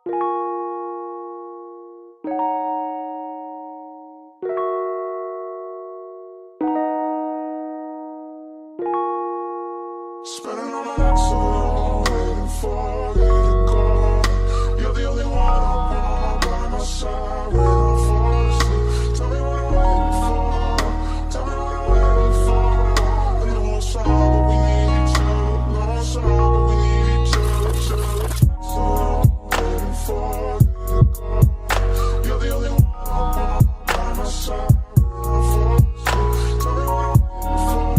Spending all my nights alone, waiting for you to go. You're the only one I want by my side when I fall asleep. Tell me what I'm waiting for. Tell me what I'm waiting for. I know it's hard, but we need each other. No, it's hard, but we need each other. So waiting for you to go. You're the only one I want by my side when I fall asleep. Tell me what I'm waiting for.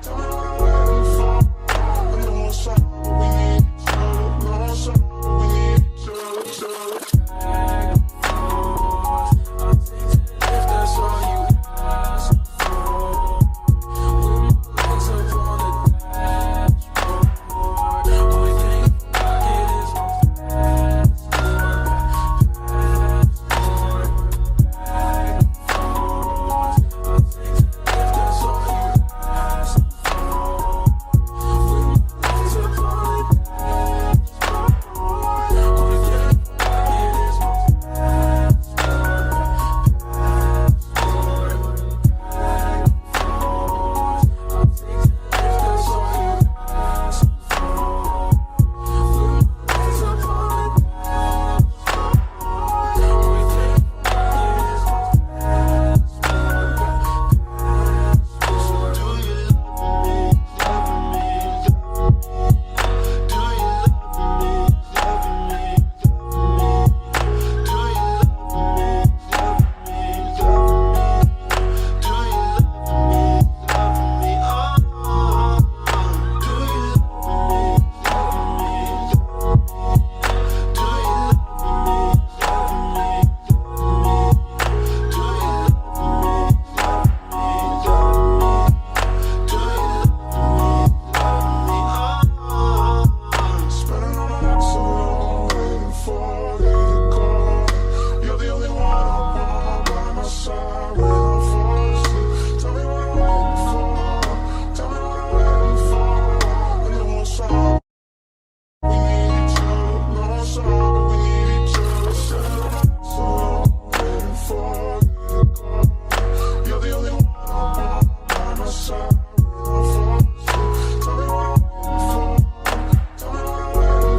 Tell me what I'm waiting for. I know it's hard, but we need each other. No, it's hard, but we need each other. If that's all you ask for, with my legs up on the dashboard, only thing in my pocket is my passport. Back and forth, I'll take it if that's all you ask for, with my legs up on the dashboard, only thing in my pocket is my Spending all my nights alone, waiting for you to go. You're the only one I want by my side when I fall asleep. Tell me what I'm waiting for. Tell me what I'm waiting for. I know it's hard, we need each other. No, it's hard, but we need each other. Spending all my nights alone, waiting for you to go. You're the only one I want by my side when I fall asleep. Tell me what I'm waiting for. Tell me what I'm waiting for.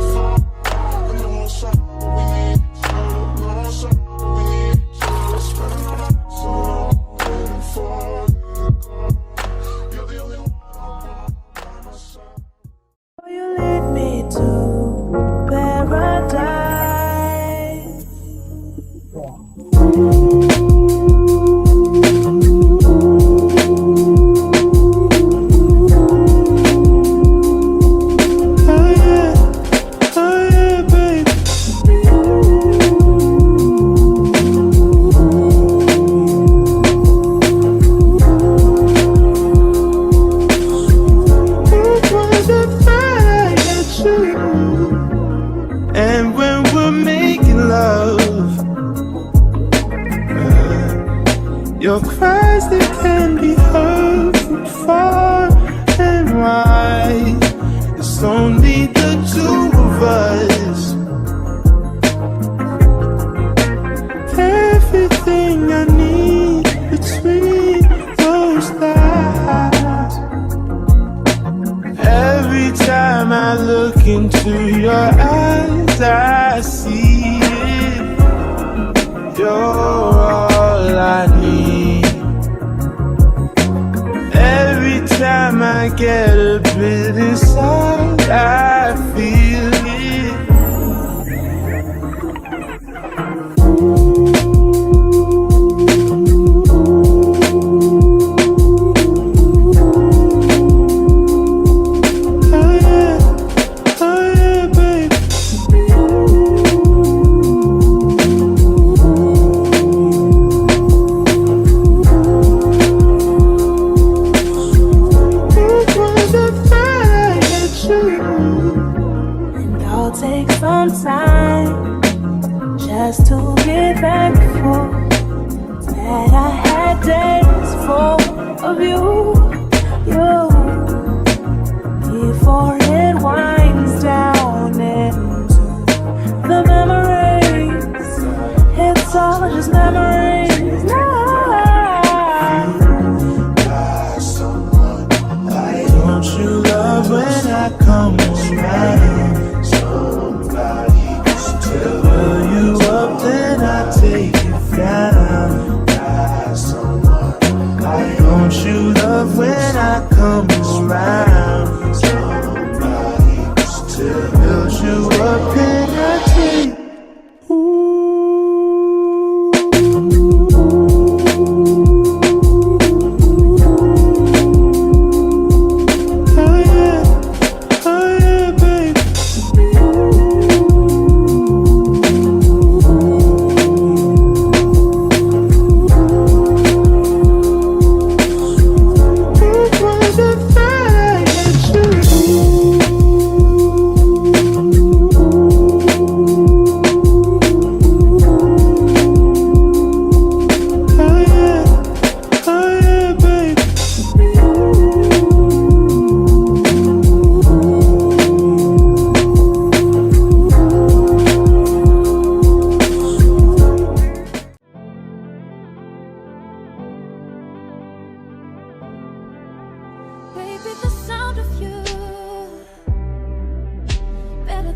I know it's hard, but we need each other. No, it's hard, but we need each other. Spending all my nights alone, waiting for you to go. You're the only one I want by my side. You lead me to paradise. Oh yeah, baby. It was a fight at you. And when we're making love, your cries that can be heard from far and wide. It's only the two of us. Everything I need between those thighs. Every time I look into your eyes, I see it. You're all I need. Every time I get a bit inside, I feel it. Oh yeah, baby. It was a fight at you. And I'll take some time just to get back before that I had days full of you. Before it winds down into the memory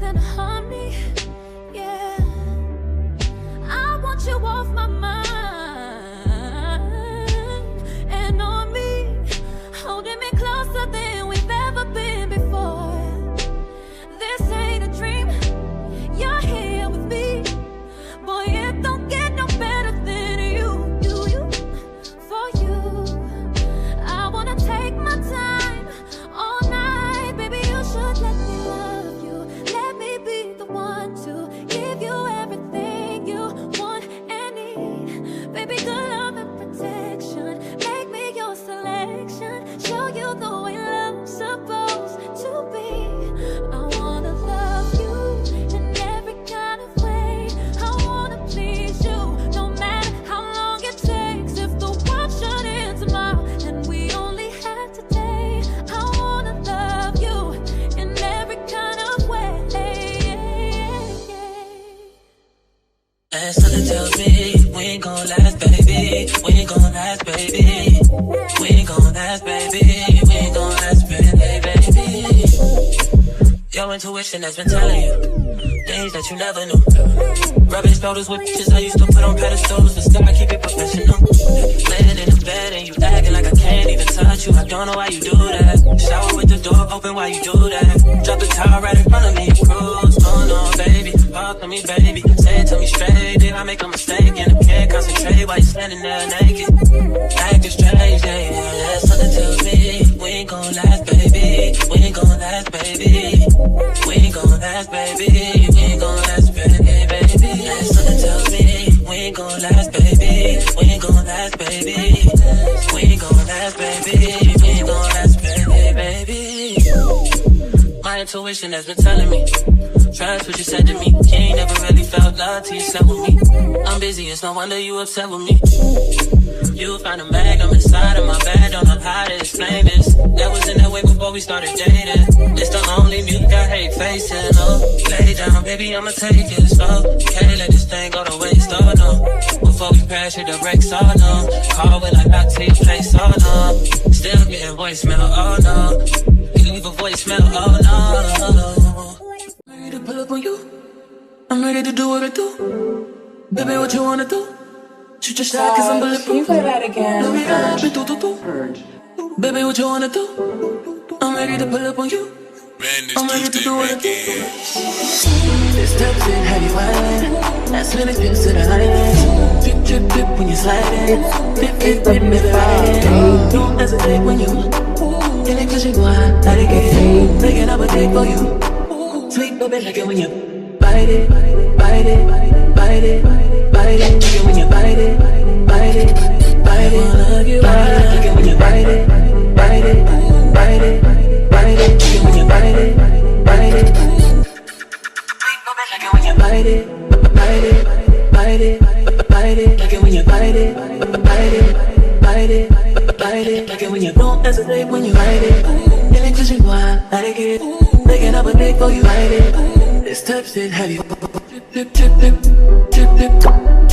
than honey. Yeah, I want you off my mind and on me, holding me closer than we've ever been before. This ain't a dream, you're here with me. Boy, it don't get no better than you. For you, I wanna take my time all night. Baby, you should let me love you. Let me be the one to give you everything you want and need. Baby, good love and protection, make me your selection. Show you the way love's supposed to be. I wanna love you in every kind of way. I wanna please you, no matter how long it takes. If the world should end tomorrow and we only had today, I wanna love you in every kind of way. And something tells me we ain't gon' last, baby. We ain't gon' last, baby. We ain't gon' last, baby. We ain't gon' last, baby. Your intuition has been telling you things that you never knew. Rubbing shoulders with bitches I used to put on pedestals, but still I keep it professional. Laying in the bed and you acting like I can't even touch you. I don't know why you do that. Shower with the door open while you do that. Drop the towel right in front of me. Cruise, oh no, baby. Talk to me, baby. Say it to me straight. Did I make a mistake? And I can't concentrate while you standing there naked. Acting strange, yeah. Something tells me we ain't gon' last, baby. We ain't gon' last, baby. We ain't gon' last, baby. We ain't gon' last, baby. Something tells me we ain't gon' last, baby. We ain't gon' last, baby. We ain't gon' last, baby. We ain't gon' last, baby. My intuition has been telling me, trust what you said to me. You ain't never really felt love till you slept with me. I'm busy, it's no wonder you upset with me. You find a mag, I'm inside of my bed. Don't know how to explain this. That was in that way before we started dating. It's the only music I hate facing. Oh, lay down, baby, I'ma take it slow. Can't let this thing go to waste, oh no. Before we crash, hit the brakes, oh no. Call when I got to your place, oh no. Still getting voicemail, oh no. You leave a voicemail, oh no. I'm ready to pull up on you. I'm ready to do what I do. Baby, what you wanna do? Shoot your shot cause I'm bulletproof. Can you play that again? Baby, what you wanna do? I'm ready to pull up on you. Man, I'm this ready to Tuesday do what I do. weekend. This type's in heavy wine. Last minute trips to the islands. Drip, drip, drip when you sliding. Dip, dip, dip, baby, riding. Don't hesitate when you in it cause you go out, let it get it. Making up a date for you. Sweet baby, like it when you bite it, bite it, bite it, bite it. Like it when you bite it, bite it, bite it. Love you, like it when you bite it, bite it, bite it, bite it. Like it when you bite it, bite it. Sweet baby, like it when you bite it, bite it, bite it, bite it. Like it when you bite it, bite it, bite it, bite it. Like it when you don't hesitate when you bite it. In it cause you go out, let it get it. Making up a date for you, bite it. This type shit heavy. Drip, drip, drip, drip, drip, drip.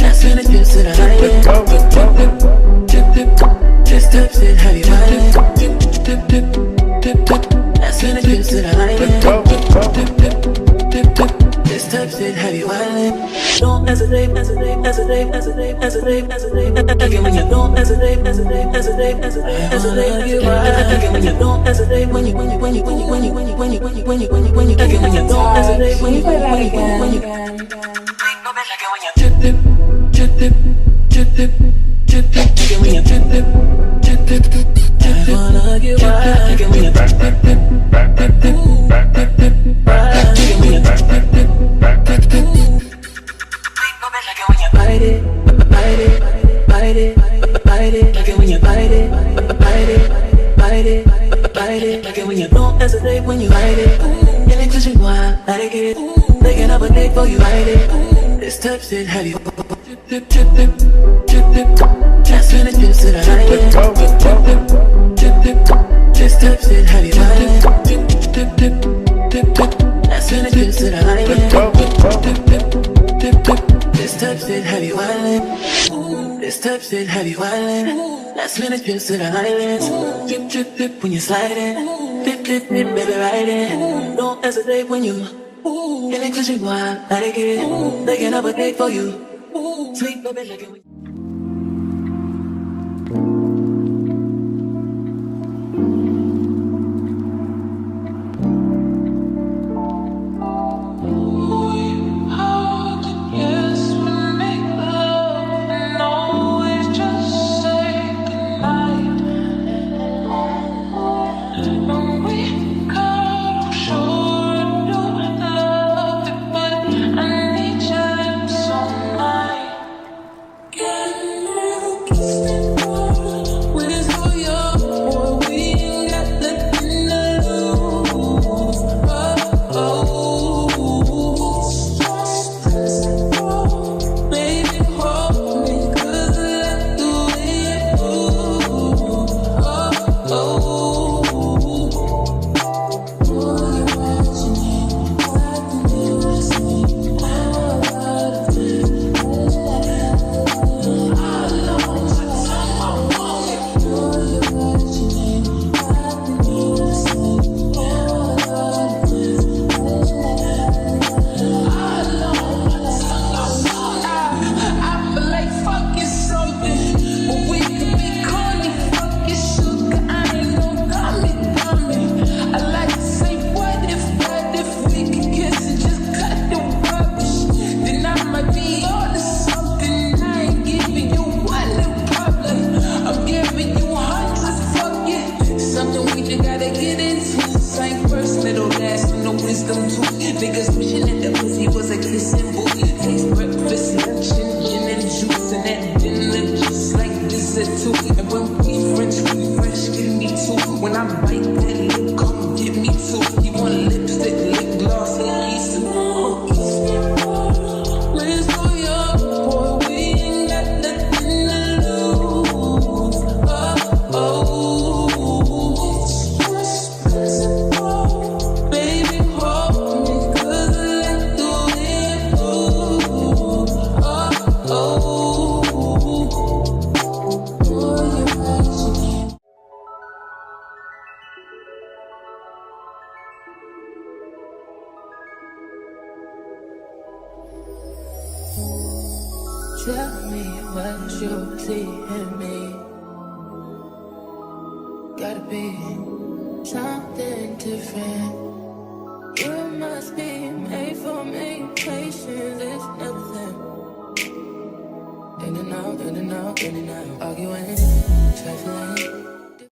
Last minute trips to the island. Drip, drip, drip, drip, drip. This type shit heavy. Drip, drip, drip, drip, drip, drip. Last minute trips to the island. Drip, drip, drip, drip, drip. This type shit heavy. Don't hesitate, hesitate, hesitate, hesitate, hesitate, hesitate. Again when you don't hesitate, hesitate, hesitate, hesitate, hesitate. Again when you don't hesitate, when you again when you don't hesitate, when you drip dip, drip dip, drip dip, drip dip. Again when you drip dip, drip dip, drip dip. I wanna get wild. Again when you drip dip, drip dip, drip dip. Again when you drip dip, drip dip. Bite it, bite it, bite it, bite it. Like it when you bite it, bite it, bite it, bite it. Like it when you don't hesitate when you bite it. In it cause you go out, let it get it. Making up a date for you, bite it. This type shit heavy. Drip, drip, drip, drip, drip, drip. Last minute trips to the island. Drip, drip, drip, drip, drip. This type shit heavy. Drip, drip, drip, drip, drip, drip. Last minute trips to the island. Drip, drip, drip, drip, drip, drip. This type shit heavy wildin'. This type shit heavy wildin'. Last minute trips to the islands. Drip, drip, drip when you sliding. Dip, dip, dip, baby, riding. Don't hesitate when you Feeling cause you want, let it get it. Making up a date for you. Sweet baby, like it. Tell me what you see in me. Gotta be something different. You must be made for me. Patience is nothing. In and out, in and out, in and out. Arguing, trifling.